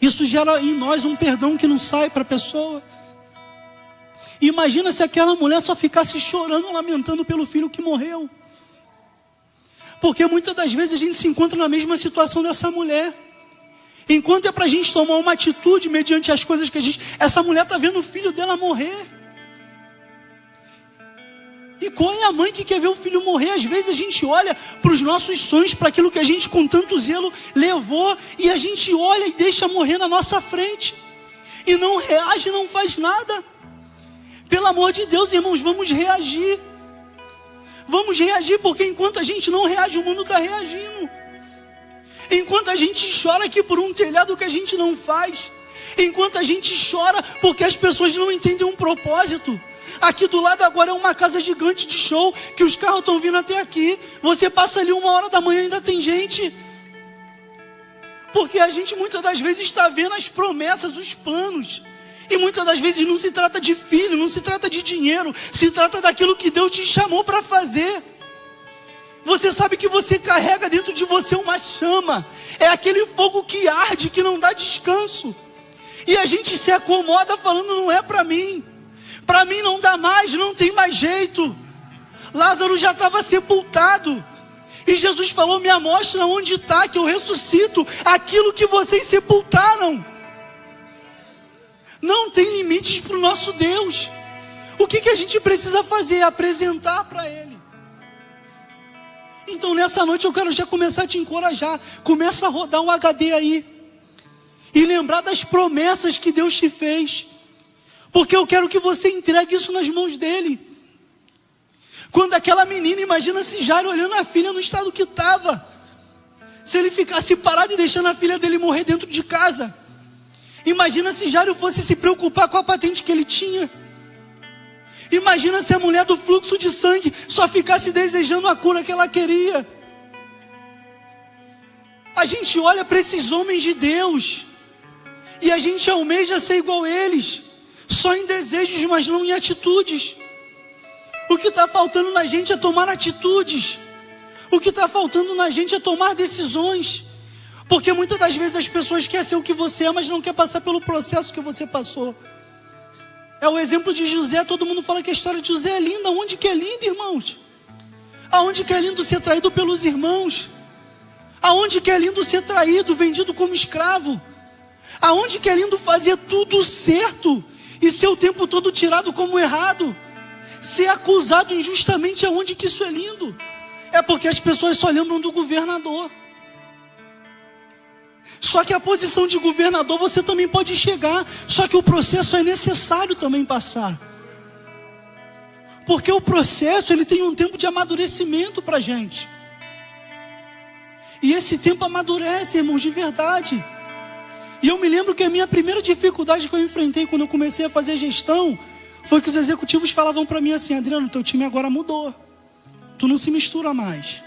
Isso gera em nós um perdão que não sai para a pessoa. Imagina se aquela mulher só ficasse chorando, lamentando pelo filho que morreu. Porque muitas das vezes a gente se encontra na mesma situação dessa mulher. Enquanto é para a gente tomar uma atitude mediante as coisas que a gente... Essa mulher está vendo o filho dela morrer. E qual é a mãe que quer ver o filho morrer? Às vezes a gente olha para os nossos sonhos, para aquilo que a gente com tanto zelo levou, e a gente olha e deixa morrer na nossa frente. E não reage, não faz nada. Pelo amor de Deus, irmãos, vamos reagir. Vamos reagir, porque enquanto a gente não reage, o mundo está reagindo. Enquanto a gente chora aqui por um telhado que a gente não faz. Enquanto a gente chora porque as pessoas não entendem um propósito. Aqui do lado agora é uma casa gigante de show, que os carros estão vindo até aqui. Você passa ali 1h da manhã e ainda tem gente. Porque a gente muitas das vezes está vendo as promessas, os planos. E muitas das vezes não se trata de filho, não se trata de dinheiro, se trata daquilo que Deus te chamou para fazer. Você sabe que você carrega dentro de você uma chama. É aquele fogo que arde, que não dá descanso. E a gente se acomoda falando, não é para mim. Para mim não dá mais, não tem mais jeito. Lázaro já estava sepultado. E Jesus falou, me mostra onde está, que eu ressuscito aquilo que vocês sepultaram. Não tem limites para o nosso Deus. O que a gente precisa fazer? Apresentar para Ele. Então nessa noite eu quero já começar a te encorajar. Começa a rodar um HD aí. E lembrar das promessas que Deus te fez. Porque eu quero que você entregue isso nas mãos dEle. Quando aquela menina, imagina se Jairo olhando a filha no estado que estava. Se ele ficasse parado e deixando a filha dele morrer dentro de casa. Imagina se Jairo fosse se preocupar com a patente que ele tinha. Imagina se a mulher do fluxo de sangue só ficasse desejando a cura que ela queria. A gente olha para esses homens de Deus e a gente almeja ser igual a eles, só em desejos, mas não em atitudes. O que está faltando na gente é tomar atitudes. O que está faltando na gente é tomar decisões. Porque muitas das vezes as pessoas querem ser o que você é, mas não quer passar pelo processo que você passou. É o exemplo de José. Todo mundo fala que a história de José é linda. Aonde que é linda, irmãos? Aonde que é lindo ser traído pelos irmãos? Aonde que é lindo ser traído, vendido como escravo? Aonde que é lindo fazer tudo certo e ser o tempo todo tirado como errado? Ser acusado injustamente, aonde que isso é lindo? É porque as pessoas só lembram do governador. Só que a posição de governador você também pode chegar. Só que o processo é necessário também passar. Porque o processo ele tem um tempo de amadurecimento para a gente. E esse tempo amadurece, irmãos, de verdade. E eu me lembro que a minha primeira dificuldade que eu enfrentei quando eu comecei a fazer gestão foi que os executivos falavam para mim assim: Adriano, teu time agora mudou. Tu não se mistura mais.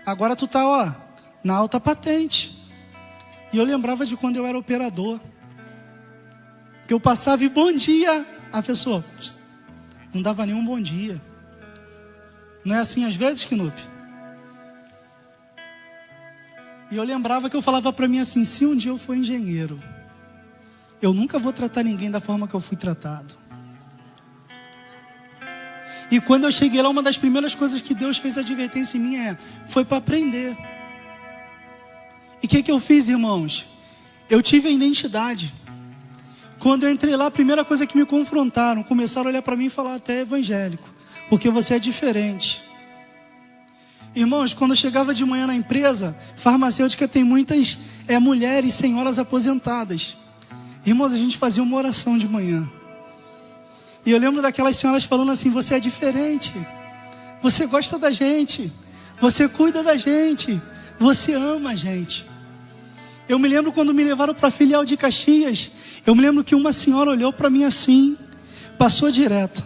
Agora tu tá, na alta patente. E eu lembrava de quando eu era operador. Que eu passava e bom dia. A pessoa não dava nenhum bom dia. Não é assim às vezes, Knup? E eu lembrava que eu falava para mim assim: se um dia eu for engenheiro, eu nunca vou tratar ninguém da forma que eu fui tratado. E quando eu cheguei lá, uma das primeiras coisas que Deus fez advertência em mim foi para aprender. E o que eu fiz, irmãos? Eu tive a identidade. Quando eu entrei lá, a primeira coisa que me confrontaram, começaram a olhar para mim e falar: até evangélico, porque você é diferente. Irmãos, quando eu chegava de manhã na empresa farmacêutica, tem muitas mulheres, senhoras aposentadas. Irmãos, a gente fazia uma oração de manhã. E eu lembro daquelas senhoras falando assim: você é diferente, você gosta da gente, você cuida da gente, você ama a gente. Eu me lembro quando me levaram para a filial de Caxias, eu me lembro que uma senhora olhou para mim assim, passou direto.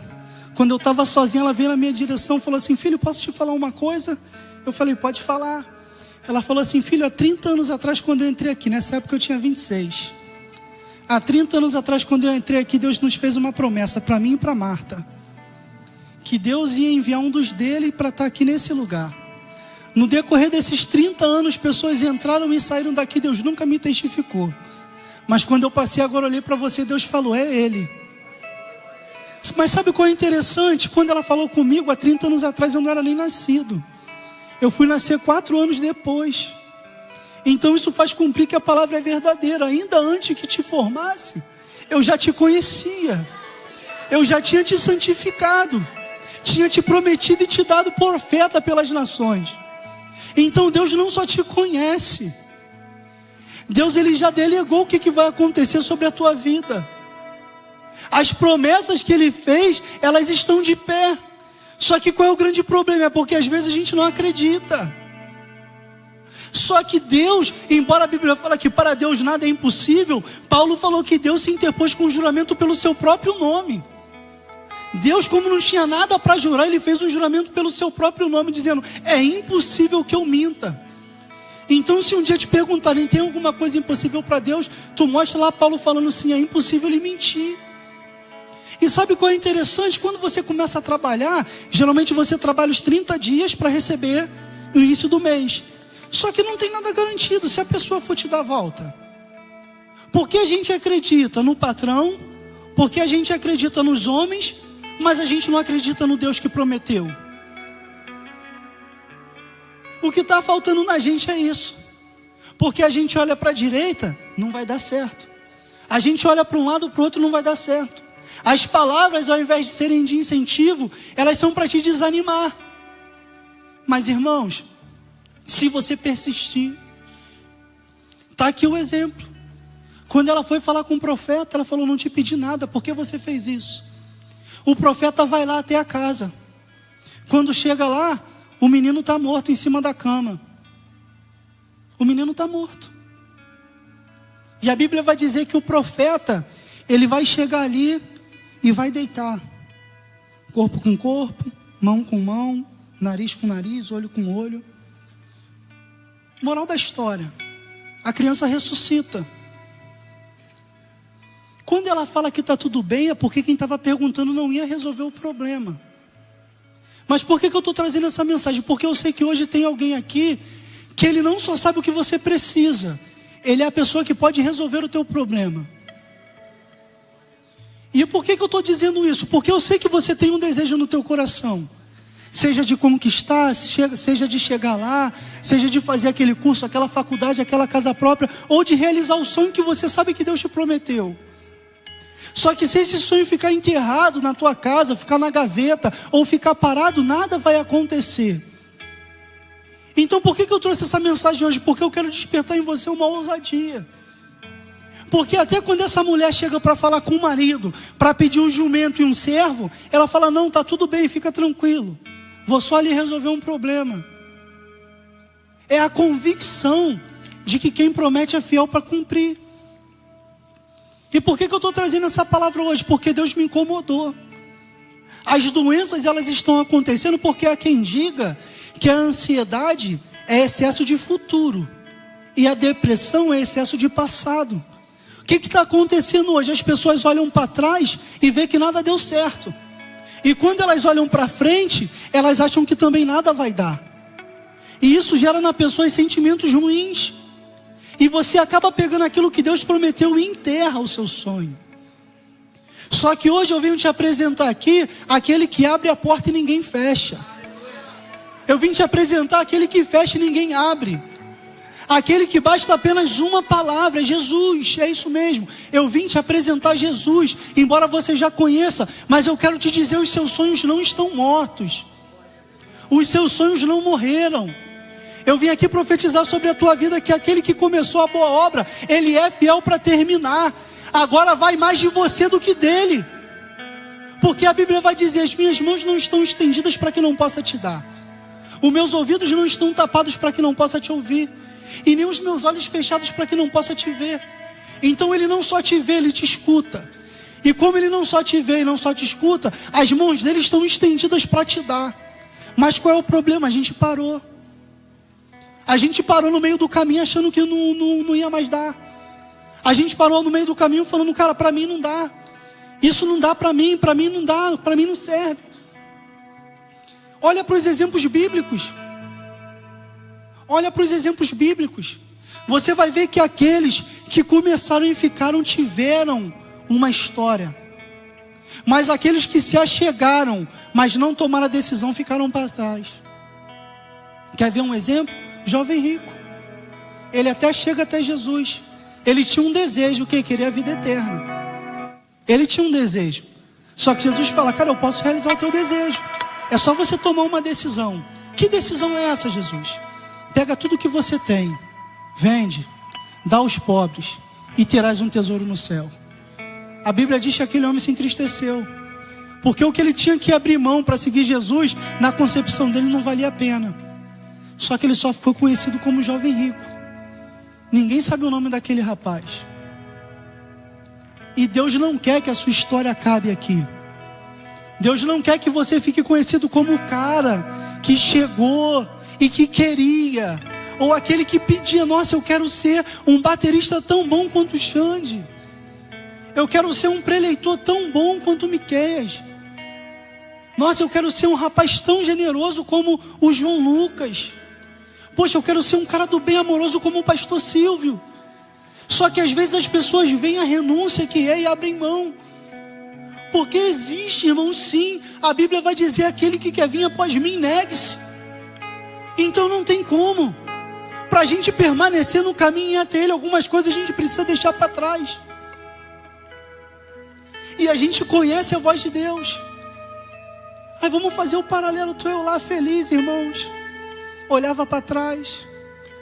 Quando eu estava sozinho, ela veio na minha direção e falou assim: filho, posso te falar uma coisa? Eu falei: pode falar. Ela falou assim: filho, há 30 anos atrás, quando eu entrei aqui, nessa época eu tinha 26. Há 30 anos atrás, quando eu entrei aqui, Deus nos fez uma promessa para mim e para Marta, que Deus ia enviar um dos dele para estar aqui nesse lugar. No decorrer desses 30 anos, pessoas entraram e saíram daqui, Deus nunca me testificou. Mas quando eu passei agora, olhei para você, Deus falou: é ele. Mas sabe qual é interessante? Quando ela falou comigo, há 30 anos atrás, eu não era nem nascido. Eu fui nascer 4 anos depois. Então isso faz cumprir que a palavra é verdadeira. Ainda antes que te formasse, eu já te conhecia. Eu já tinha te santificado. Tinha te prometido e te dado profeta pelas nações. Então Deus não só te conhece, Deus ele já delegou o que vai acontecer sobre a tua vida. As promessas que ele fez, elas estão de pé. Só que qual é o grande problema? É porque às vezes a gente não acredita. Só que Deus, embora a Bíblia fala que para Deus nada é impossível, Paulo falou que Deus se interpôs com juramento pelo seu próprio nome. Deus, como não tinha nada para jurar, ele fez um juramento pelo seu próprio nome, dizendo: é impossível que eu minta. Então, se um dia te perguntarem: tem alguma coisa impossível para Deus? Tu mostra lá Paulo falando assim: é impossível ele mentir. E sabe qual é interessante? Quando você começa a trabalhar, geralmente você trabalha os 30 dias para receber no início do mês. Só que não tem nada garantido se a pessoa for te dar a volta. Porque a gente acredita no patrão, porque a gente acredita nos homens, mas a gente não acredita no Deus que prometeu. O que está faltando na gente é isso. Porque a gente olha para a direita, não vai dar certo. A gente olha para um lado, para o outro, não vai dar certo. As palavras, ao invés de serem de incentivo, elas são para te desanimar. Mas, irmãos, se você persistir, está aqui o exemplo. Quando ela foi falar com o profeta, ela falou: não te pedi nada, por que você fez isso? O profeta vai lá até a casa. Quando chega lá, o menino está morto em cima da cama. O menino está morto. E a Bíblia vai dizer que o profeta, ele vai chegar ali e vai deitar. Corpo com corpo, mão com mão, nariz com nariz, olho com olho. Moral da história: a criança ressuscita. Quando ela fala que está tudo bem, é porque quem estava perguntando não ia resolver o problema. Mas por que eu estou trazendo essa mensagem? Porque eu sei que hoje tem alguém aqui que ele não só sabe o que você precisa, ele é a pessoa que pode resolver o teu problema. E por que eu estou dizendo isso? Porque eu sei que você tem um desejo no teu coração. Seja de conquistar, seja de chegar lá, seja de fazer aquele curso, aquela faculdade, aquela casa própria, ou de realizar o sonho que você sabe que Deus te prometeu. Só que se esse sonho ficar enterrado na tua casa, ficar na gaveta, ou ficar parado, nada vai acontecer. Então por que eu trouxe essa mensagem hoje? Porque eu quero despertar em você uma ousadia. Porque até quando essa mulher chega para falar com o marido, para pedir um jumento e um servo, ela fala: não, está tudo bem, fica tranquilo, vou só lhe resolver um problema. É a convicção de que quem promete é fiel para cumprir. E por que eu estou trazendo essa palavra hoje? Porque Deus me incomodou. As doenças, elas estão acontecendo porque há quem diga que a ansiedade é excesso de futuro e a depressão é excesso de passado. O que está acontecendo hoje? As pessoas olham para trás e vê que nada deu certo. E quando elas olham para frente, elas acham que também nada vai dar. E isso gera na pessoa sentimentos ruins. E você acaba pegando aquilo que Deus prometeu e enterra o seu sonho. Só que hoje eu venho te apresentar aqui aquele que abre a porta e ninguém fecha. Eu vim te apresentar aquele que fecha e ninguém abre. Aquele que basta apenas uma palavra, Jesus, é isso mesmo. Eu vim te apresentar Jesus, embora você já conheça, mas eu quero te dizer, os seus sonhos não estão mortos. Os seus sonhos não morreram. Eu vim aqui profetizar sobre a tua vida que aquele que começou a boa obra, ele é fiel para terminar. Agora vai mais de você do que dele. Porque a Bíblia vai dizer, as minhas mãos não estão estendidas para que não possa te dar. Os meus ouvidos não estão tapados para que não possa te ouvir. E nem os meus olhos fechados para que não possa te ver. Então ele não só te vê, ele te escuta. E como ele não só te vê e não só te escuta, as mãos dele estão estendidas para te dar. Mas qual é o problema? A gente parou. A gente parou no meio do caminho achando que não ia mais dar. A gente parou no meio do caminho falando, cara, para mim não dá. Isso não dá para mim não dá, para mim não serve. Olha para os exemplos bíblicos. Olha para os exemplos bíblicos. Você vai ver que aqueles que começaram e ficaram tiveram uma história. Mas aqueles que se achegaram, mas não tomaram a decisão, ficaram para trás. Quer ver um exemplo? Jovem rico. Ele até chega até Jesus. Ele tinha um desejo, que queria a vida eterna. Ele tinha um desejo. Só que Jesus fala, cara, eu posso realizar o teu desejo. É só você tomar uma decisão. Que decisão é essa, Jesus? Pega tudo que você tem, vende, dá aos pobres e terás um tesouro no céu. A Bíblia diz que aquele homem se entristeceu, porque o que ele tinha que abrir mão para seguir Jesus, na concepção dele não valia a pena. Só que ele só ficou conhecido como jovem rico. Ninguém sabe o nome daquele rapaz. E Deus não quer que a sua história acabe aqui. Deus não quer que você fique conhecido como o cara que chegou e que queria, ou aquele que pedia, nossa, eu quero ser um baterista tão bom quanto o Xande. Eu quero ser um preleitor tão bom quanto o Miqueias. Nossa, eu quero ser um rapaz tão generoso como o João Lucas. Poxa, eu quero ser um cara do bem amoroso como o pastor Silvio. Só que às vezes as pessoas veem a renúncia que é e abrem mão. Porque existe, irmão, sim. A Bíblia vai dizer, aquele que quer vir após mim, negue-se. Então não tem como. Para a gente permanecer no caminho e até ele, algumas coisas a gente precisa deixar para trás. E a gente conhece a voz de Deus. Aí vamos fazer o paralelo, tô eu lá feliz, irmãos. Olhava para trás,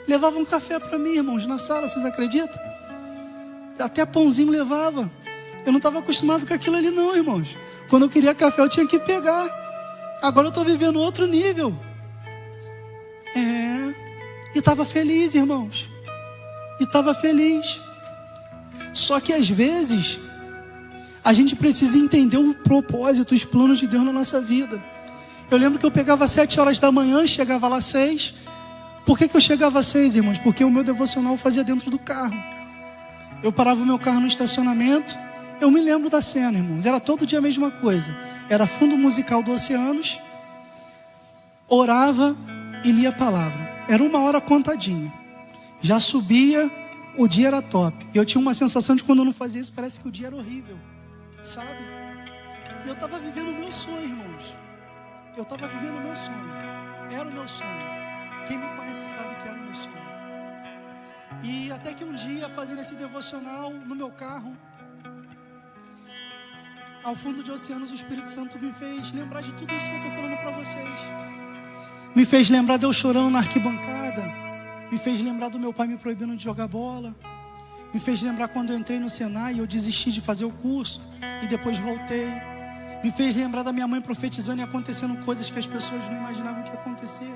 levava um café para mim, irmãos, na sala, vocês acreditam? Até pãozinho levava. Eu não estava acostumado com aquilo ali não, irmãos. Quando eu queria café eu tinha que pegar. Agora eu estou vivendo outro nível. E estava feliz, irmãos. E estava feliz. Só que às vezes a gente precisa entender o propósito, os planos de Deus na nossa vida. Eu lembro que eu pegava 7 horas da manhã, chegava lá 6. Por que eu chegava às 6, irmãos? Porque o meu devocional eu fazia dentro do carro. Eu parava o meu carro no estacionamento. Eu me lembro da cena, irmãos. Era todo dia a mesma coisa. Era fundo musical do Oceanos. Orava e lia a palavra. Era 1 hora contadinha. Já subia, o dia era top. E eu tinha uma sensação de quando eu não fazia isso, parece que o dia era horrível. Sabe? E eu estava vivendo o meu sonho, irmãos. Eu estava vivendo o meu sonho. Era o meu sonho. Quem me conhece sabe que era o meu sonho. E até que um dia, fazendo esse devocional no meu carro, ao fundo de Oceanos, o Espírito Santo me fez lembrar de tudo isso que eu estou falando para vocês. Me fez lembrar de eu chorando na arquibancada. Me fez lembrar do meu pai me proibindo de jogar bola. Me fez lembrar quando eu entrei no Senai e eu desisti de fazer o curso e depois voltei. Me fez lembrar da minha mãe profetizando e acontecendo coisas que as pessoas não imaginavam que ia acontecer.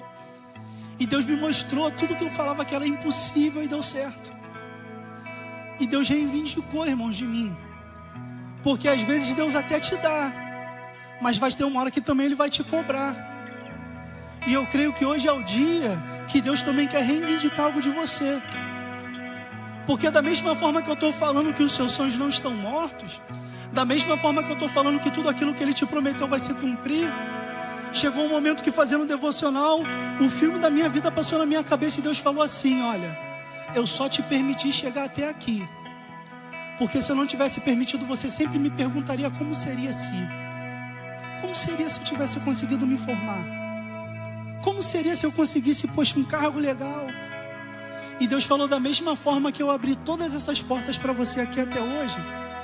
E Deus me mostrou tudo que eu falava que era impossível e deu certo. E Deus reivindicou, irmãos, de mim. Porque às vezes Deus até te dá, mas vai ter uma hora que também Ele vai te cobrar. E eu creio que hoje é o dia que Deus também quer reivindicar algo de você. Porque da mesma forma que eu estou falando que os seus sonhos não estão mortos, Da mesma forma que eu estou falando que tudo aquilo que Ele te prometeu vai se cumprir, chegou um momento que, fazendo devocional, o filme da minha vida passou na minha cabeça e Deus falou assim: olha, eu só te permiti chegar até aqui, porque se eu não tivesse permitido, você sempre me perguntaria como seria se eu tivesse conseguido me formar, como seria se eu conseguisse, poxa, um cargo legal. E Deus falou: da mesma forma que eu abri todas essas portas para você aqui até hoje,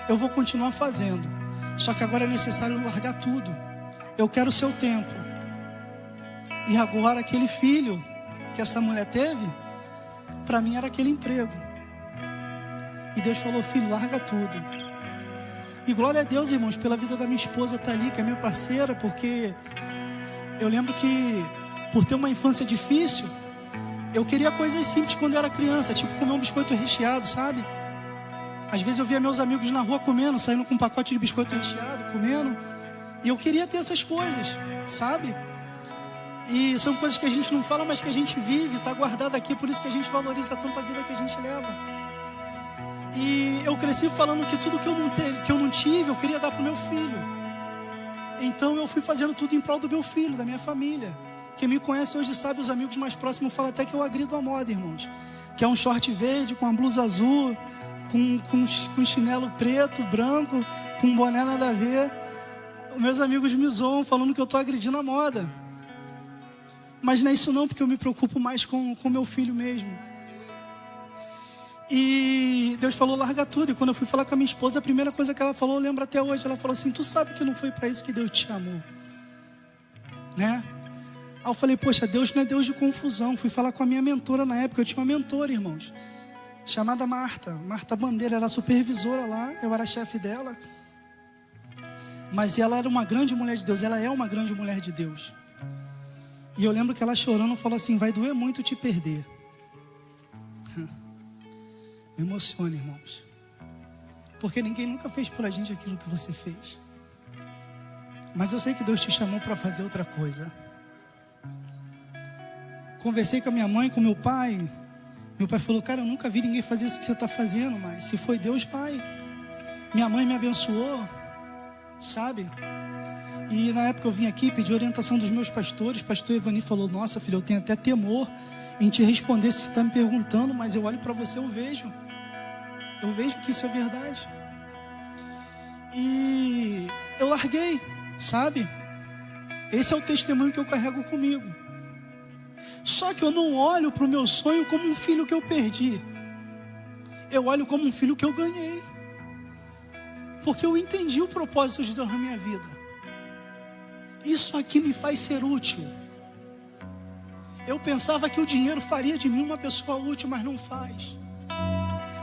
eu vou continuar fazendo, só que agora é necessário largar tudo. Eu quero o seu tempo. E agora aquele filho que essa mulher teve, para mim era aquele emprego. E Deus falou: filho, larga tudo. E glória a Deus, irmãos, pela vida da minha esposa Thalita, que é minha parceira, porque eu lembro que, por ter uma infância difícil, eu queria coisas simples quando eu era criança, tipo comer um biscoito recheado, sabe? Às vezes eu via meus amigos na rua comendo, saindo com um pacote de biscoito recheado, comendo, e eu queria ter essas coisas, sabe? E são coisas que a gente não fala, mas que a gente vive, está guardado aqui, por isso que a gente valoriza tanto a vida que a gente leva. E eu cresci falando que tudo que eu não tive, eu queria dar para o meu filho. Então eu fui fazendo tudo em prol do meu filho, da minha família. Quem me conhece hoje sabe, os amigos mais próximos falam até que eu agrido a moda, irmãos. Que é um short verde, com uma blusa azul, com chinelo preto, branco, com um boné nada a ver. Meus amigos me zoam falando que eu estou agredindo a moda. Mas não é isso não, porque eu me preocupo mais com meu filho mesmo. E Deus falou: larga tudo. E quando eu fui falar com a minha esposa, a primeira coisa que ela falou, eu lembro até hoje, ela falou assim: tu sabe que não foi para isso que Deus te chamou, né? Aí eu falei: poxa, Deus não é Deus de confusão. Fui falar com a minha mentora na época. Eu tinha uma mentora, irmãos, chamada Marta Bandeira, era supervisora lá, eu era chefe dela. Mas ela era uma grande mulher de Deus, ela é uma grande mulher de Deus. E eu lembro que ela chorando falou assim: vai doer muito te perder. Me emociona, irmãos, porque ninguém nunca fez por a gente aquilo que você fez. Mas eu sei que Deus te chamou para fazer outra coisa. Conversei com a minha mãe, com meu pai. Meu pai falou: cara, eu nunca vi ninguém fazer isso que você está fazendo, mas se foi Deus, pai. Minha mãe me abençoou, sabe? E na época eu vim aqui, pedi orientação dos meus pastores. Pastor Evani falou: nossa, filho, eu tenho até temor em te responder se você está me perguntando, mas eu olho para você, eu vejo que isso é verdade. E eu larguei, sabe? Esse é o testemunho que eu carrego comigo. Só que eu não olho para o meu sonho como um filho que eu perdi. Eu olho como um filho que eu ganhei. Porque eu entendi o propósito de Deus na minha vida. Isso aqui me faz ser útil. Eu pensava que o dinheiro faria de mim uma pessoa útil, mas não faz.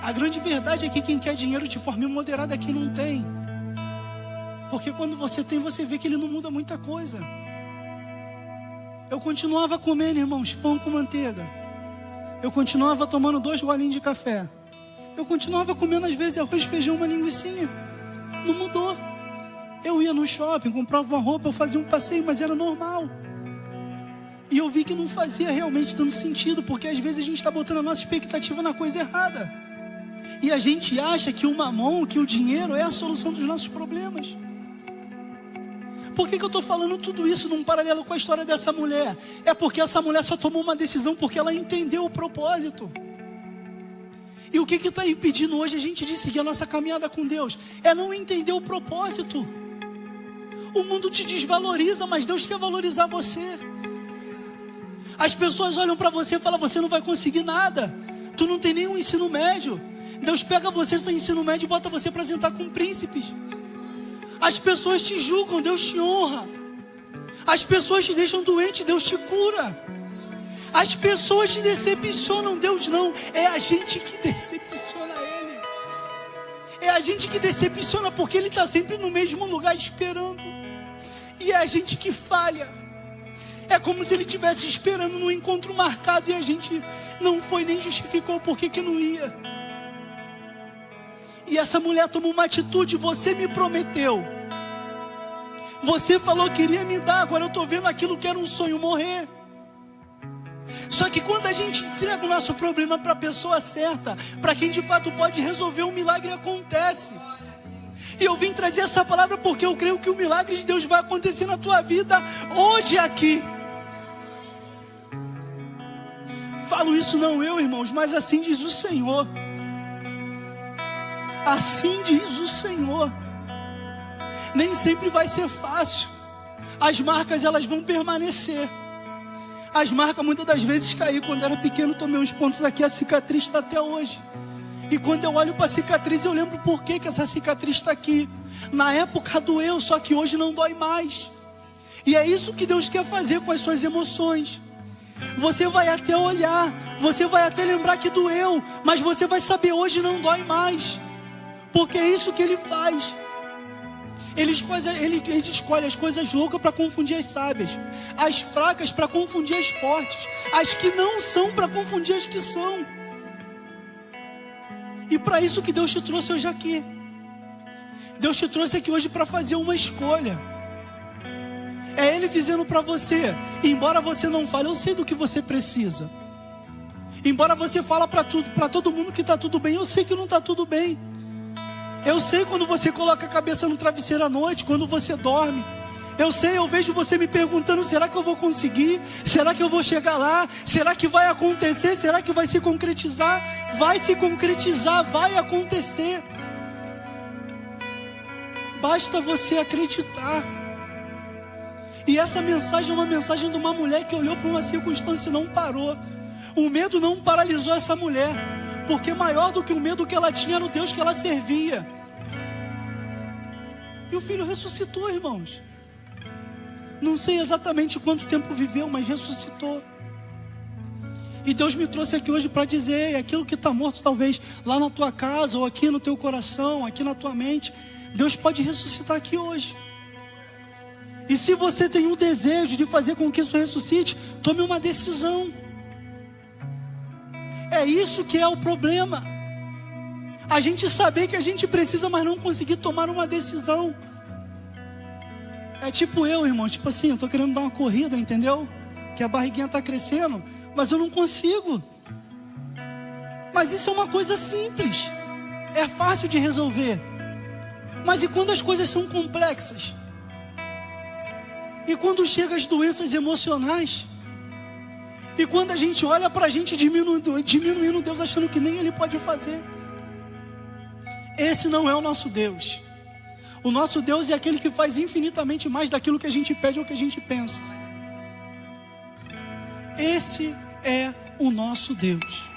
A grande verdade é que quem quer dinheiro de forma imoderada é quem não tem. Porque quando você tem, você vê que ele não muda muita coisa. Eu continuava comendo, irmãos, pão com manteiga. Eu continuava tomando 2 golinhos de café. Eu continuava comendo às vezes arroz, feijão, uma linguicinha. Não mudou. Eu ia no shopping, comprava uma roupa, eu fazia um passeio, mas era normal. E eu vi que não fazia realmente tanto sentido, porque às vezes a gente está botando a nossa expectativa na coisa errada. E a gente acha que o mamão, que o dinheiro é a solução dos nossos problemas. Por que eu estou falando tudo isso num paralelo com a história dessa mulher? É porque essa mulher só tomou uma decisão porque ela entendeu o propósito. E o que está impedindo hoje a gente de seguir a nossa caminhada com Deus? É não entender o propósito. O mundo te desvaloriza, mas Deus quer valorizar você. As pessoas olham para você e falam: você não vai conseguir nada. Tu não tem nenhum ensino médio. Deus pega você sem ensino médio e bota você para sentar com príncipes. As pessoas te julgam, Deus te honra. As pessoas te deixam doente, Deus te cura. As pessoas te decepcionam, Deus não. É a gente que decepciona Ele. É a gente que decepciona porque Ele está sempre no mesmo lugar esperando. E é a gente que falha. É como se Ele estivesse esperando no encontro marcado e a gente não foi nem justificou por que não ia. E essa mulher tomou uma atitude: você me prometeu, você falou que iria me dar, agora eu estou vendo aquilo que era um sonho morrer. Só que quando a gente entrega o nosso problema para a pessoa certa, para quem de fato pode resolver, um milagre acontece. E eu vim trazer essa palavra porque eu creio que o milagre de Deus vai acontecer na tua vida hoje aqui. Falo isso não eu, irmãos, mas assim diz o Senhor. Assim diz o Senhor. Nem sempre vai ser fácil. As marcas, elas vão permanecer. As marcas muitas das vezes caí. Quando eu era pequeno, tomei uns pontos aqui, a cicatriz está até hoje. E quando eu olho para a cicatriz, eu lembro por que essa cicatriz está aqui. Na época doeu, só que hoje não dói mais. E é isso que Deus quer fazer com as suas emoções. Você vai até olhar, você vai até lembrar que doeu, mas você vai saber, hoje não dói mais. Porque é isso que Ele faz. Ele escolhe as coisas loucas para confundir as sábias, as fracas para confundir as fortes, as que não são para confundir as que são. E para isso que Deus te trouxe hoje aqui. Deus te trouxe aqui hoje para fazer uma escolha. É Ele dizendo para você, embora você não fale, eu sei do que você precisa. Embora você fale para todo mundo que está tudo bem, eu sei que não está tudo bem. Eu sei quando você coloca a cabeça no travesseiro à noite, quando você dorme. Eu sei, eu vejo você me perguntando, será que eu vou conseguir? Será que eu vou chegar lá? Será que vai acontecer? Será que vai se concretizar? Vai se concretizar, vai acontecer. Basta você acreditar. E essa mensagem é uma mensagem de uma mulher que olhou para uma circunstância e não parou. O medo não paralisou essa mulher, porque maior do que o medo que ela tinha era o Deus que ela servia. E o filho ressuscitou, irmãos. Não sei exatamente quanto tempo viveu, mas ressuscitou. E Deus me trouxe aqui hoje para dizer, aquilo que está morto talvez lá na tua casa, ou aqui no teu coração, aqui na tua mente, Deus pode ressuscitar aqui hoje. E se você tem um desejo de fazer com que isso ressuscite, tome uma decisão. É isso que é o problema. A gente saber que a gente precisa, mas não conseguir tomar uma decisão. É tipo eu, irmão, tipo assim, eu tô querendo dar uma corrida, entendeu? Que a barriguinha tá crescendo, mas eu não consigo. Mas isso é uma coisa simples. É fácil de resolver. Mas e quando as coisas são complexas? E quando chegam as doenças emocionais? E quando a gente olha para a gente diminuindo Deus, achando que nem Ele pode fazer? Esse não é o nosso Deus. O nosso Deus é aquele que faz infinitamente mais daquilo que a gente pede ou que a gente pensa. Esse é o nosso Deus.